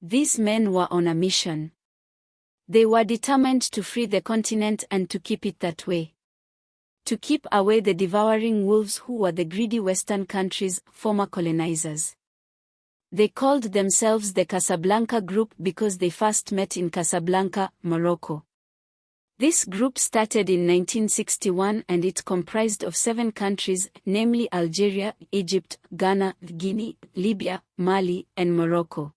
These men were on a mission. They were determined to free the continent and to keep it that way. To keep away the devouring wolves who were the greedy Western countries' former colonizers. They called themselves the Casablanca Group because they first met in Casablanca, Morocco. This group started in 1961 and it comprised of 7 countries, namely Algeria, Egypt, Ghana, Guinea, Libya, Mali, and Morocco.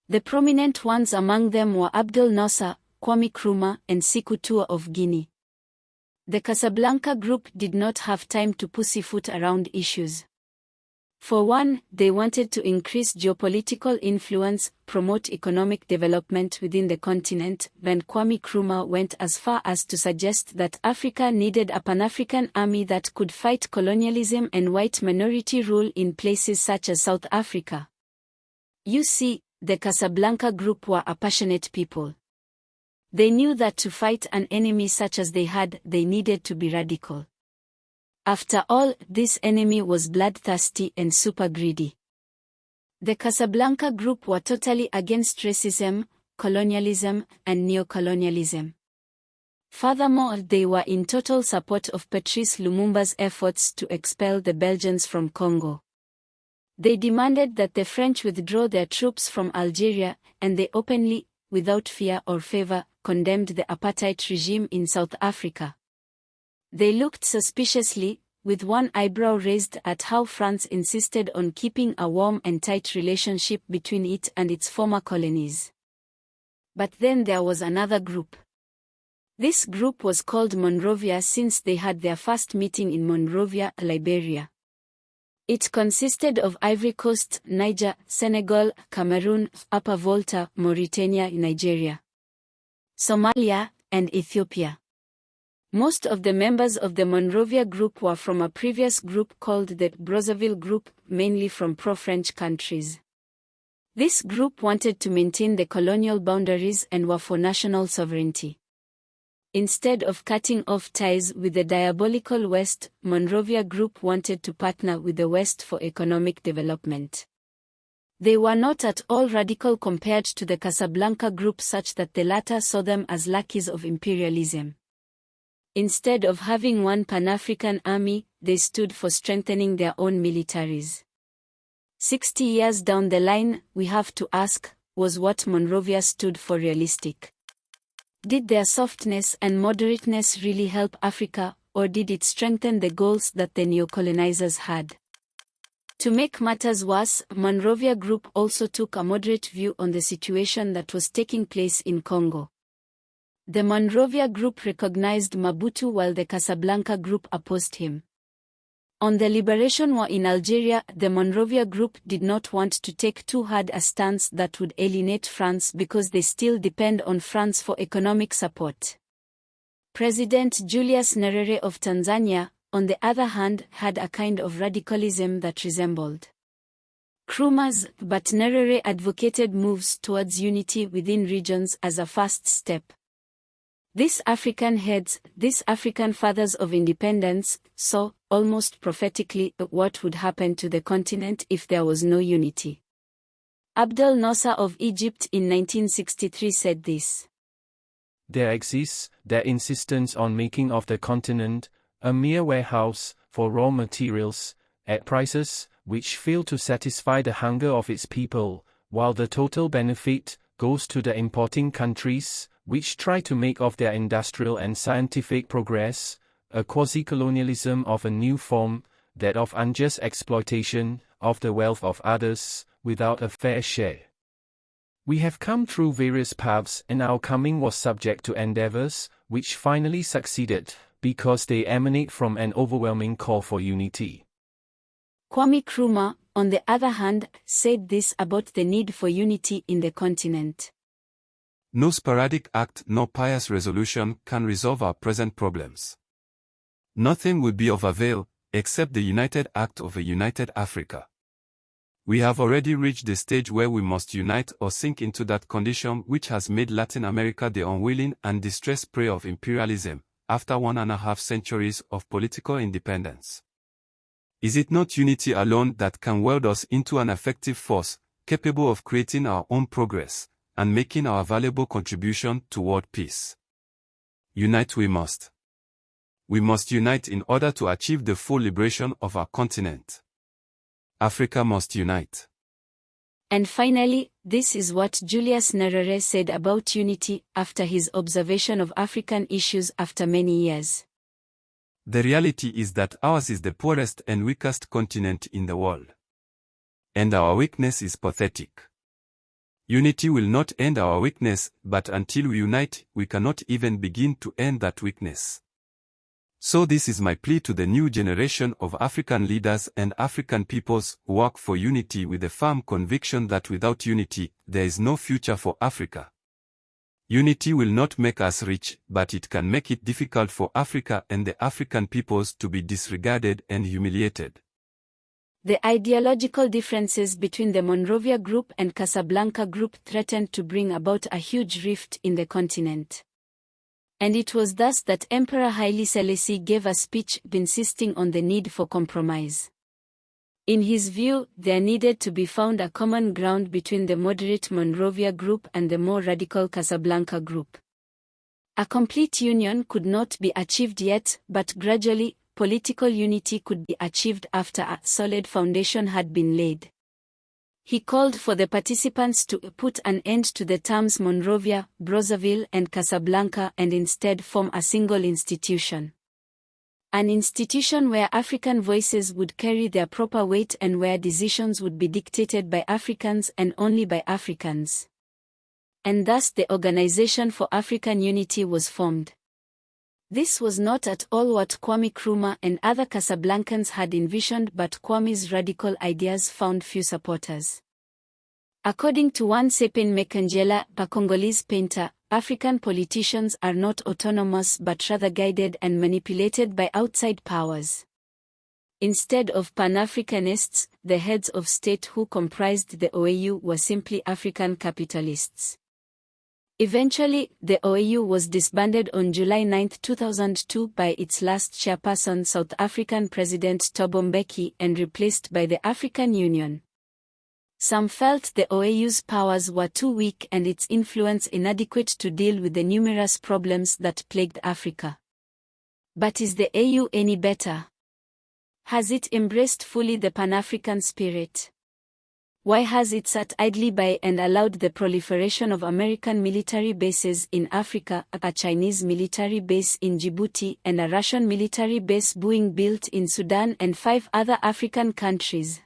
The prominent ones among them were Abdel Nasser, Kwame Nkrumah, and Sékou Touré of Guinea. The Casablanca Group did not have time to pussyfoot around issues. For one, they wanted to increase geopolitical influence, promote economic development within the continent, when Kwame Nkrumah went as far as to suggest that Africa needed a Pan-African army that could fight colonialism and white minority rule in places such as South Africa. You see, the Casablanca Group were a passionate people. They knew that to fight an enemy such as they had, they needed to be radical. After all, this enemy was bloodthirsty and super greedy. The Casablanca Group were totally against racism, colonialism, and neocolonialism. Furthermore, they were in total support of Patrice Lumumba's efforts to expel the Belgians from Congo. They demanded that the French withdraw their troops from Algeria, and they openly, without fear or favor, condemned the apartheid regime in South Africa. They looked suspiciously, with one eyebrow raised at how France insisted on keeping a warm and tight relationship between it and its former colonies. But then there was another group. This group was called Monrovia since they had their first meeting in Monrovia, Liberia. It consisted of Ivory Coast, Niger, Senegal, Cameroon, Upper Volta, Mauritania, Nigeria, Somalia, and Ethiopia. Most of the members of the Monrovia Group were from a previous group called the Brazzaville Group, mainly from pro-French countries. This group wanted to maintain the colonial boundaries and were for national sovereignty. Instead of cutting off ties with the diabolical West, Monrovia Group wanted to partner with the West for economic development. They were not at all radical compared to the Casablanca Group, such that the latter saw them as lackeys of imperialism. Instead of having one Pan-African army, they stood for strengthening their own militaries. 60 years down the line, we have to ask, was what Monrovia stood for realistic? Did their softness and moderateness really help Africa, or did it strengthen the goals that the neocolonizers had? To make matters worse, Monrovia Group also took a moderate view on the situation that was taking place in Congo. The Monrovia Group recognized Mobutu while the Casablanca Group opposed him. On the liberation war in Algeria, the Monrovia Group did not want to take too hard a stance that would alienate France because they still depend on France for economic support. President Julius Nyerere of Tanzania, on the other hand, had a kind of radicalism that resembled Nkrumah's, but Nyerere advocated moves towards unity within regions as a first step. These African heads, these African fathers of independence, saw, almost prophetically, what would happen to the continent if there was no unity. Abdel Nasser of Egypt in 1963 said this. There exists their insistence on making of the continent a mere warehouse for raw materials, at prices which fail to satisfy the hunger of its people, while the total benefit goes to the importing countries, which try to make of their industrial and scientific progress a quasi-colonialism of a new form, that of unjust exploitation of the wealth of others, without a fair share. We have come through various paths, and our coming was subject to endeavors, which finally succeeded, because they emanate from an overwhelming call for unity. Kwame Nkrumah, on the other hand, said this about the need for unity in the continent. No sporadic act nor pious resolution can resolve our present problems. Nothing will be of avail, except the united act of a united Africa. We have already reached the stage where we must unite or sink into that condition which has made Latin America the unwilling and distressed prey of imperialism, after 1.5 centuries of political independence. Is it not unity alone that can weld us into an effective force, capable of creating our own progress, and making our valuable contribution toward peace. Unite we must. We must unite in order to achieve the full liberation of our continent. Africa must unite. And finally, this is what Julius Nyerere said about unity after his observation of African issues after many years. The reality is that ours is the poorest and weakest continent in the world. And our weakness is pathetic. Unity will not end our weakness, but until we unite, we cannot even begin to end that weakness. So this is my plea to the new generation of African leaders and African peoples who work for unity with a firm conviction that without unity, there is no future for Africa. Unity will not make us rich, but it can make it difficult for Africa and the African peoples to be disregarded and humiliated. The ideological differences between the Monrovia Group and Casablanca Group threatened to bring about a huge rift in the continent. And it was thus that Emperor Haile Selassie gave a speech insisting on the need for compromise. In his view, there needed to be found a common ground between the moderate Monrovia Group and the more radical Casablanca Group. A complete union could not be achieved yet, but gradually, political unity could be achieved after a solid foundation had been laid. He called for the participants to put an end to the terms Monrovia, Brazzaville and Casablanca and instead form a single institution. An institution where African voices would carry their proper weight and where decisions would be dictated by Africans and only by Africans. And thus the Organization for African Unity was formed. This was not at all what Kwame Nkrumah and other Casablancans had envisioned, but Kwame's radical ideas found few supporters. According to one Sepen Mekengela, a Congolese painter, African politicians are not autonomous but rather guided and manipulated by outside powers. Instead of Pan-Africanists, the heads of state who comprised the OAU were simply African capitalists. Eventually, the OAU was disbanded on July 9, 2002 by its last chairperson, South African President Thabo Mbeki, and replaced by the African Union. Some felt the OAU's powers were too weak and its influence inadequate to deal with the numerous problems that plagued Africa. But is the AU any better? Has it embraced fully the Pan-African spirit? Why has it sat idly by and allowed the proliferation of American military bases in Africa, a Chinese military base in Djibouti and a Russian military base being built in Sudan and 5 other African countries?